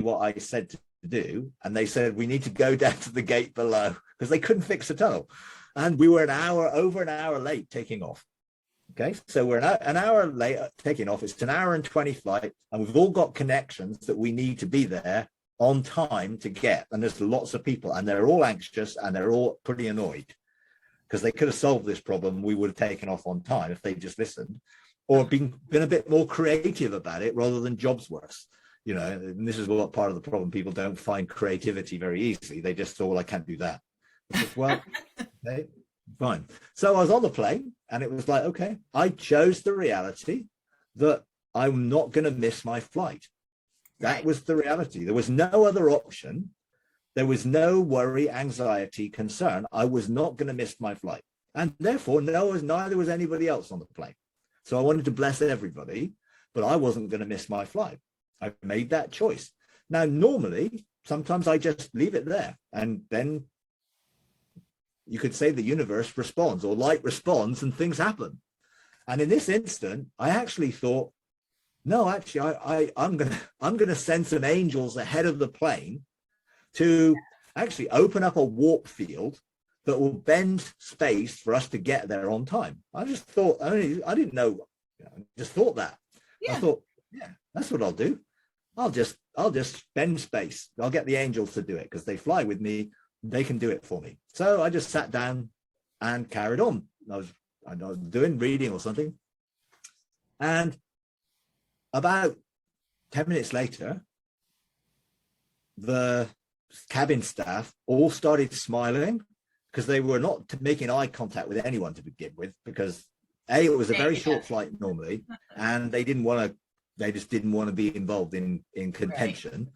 what I said to do. And they said, we need to go down to the gate below because they couldn't fix the tunnel. And we were over an hour late taking off. Okay, so we're an hour late taking off. It's an hour and 20 flight, and we've all got connections that we need to be there on time to get. And there's lots of people, and they're all anxious, and they're all pretty annoyed because they could have solved this problem. We would have taken off on time if they just listened, or been a bit more creative about it rather than jobs worse. You know, and this is what part of the problem. People don't find creativity very easily. They just thought, well, I can't do that. Said, well, okay, fine. So I was on the plane, and it was like, okay, I chose the reality that I'm not going to miss my flight. That was the reality. There was no other option. There was no worry, anxiety, concern. I was not going to miss my flight. And therefore, neither was anybody else on the plane. So I wanted to bless everybody, but I wasn't going to miss my flight. I made that choice. Now, normally, sometimes I just leave it there, and then you could say the universe responds, or light responds, and things happen. And in this instant, I actually thought, no, actually, I'm gonna send some angels ahead of the plane to actually open up a warp field that will bend space for us to get there on time. I just thought, I didn't know, I just thought that. Yeah. I thought, yeah, that's what I'll do. I'll just bend space. I'll get the angels to do it because they fly with me. They can do it for me. So I just sat down and carried on. I was doing reading or something. And about 10 minutes later, the cabin staff all started smiling because they were not making eye contact with anyone to begin with, because it was a very short flight normally, and they just didn't want to be involved in contention. Right.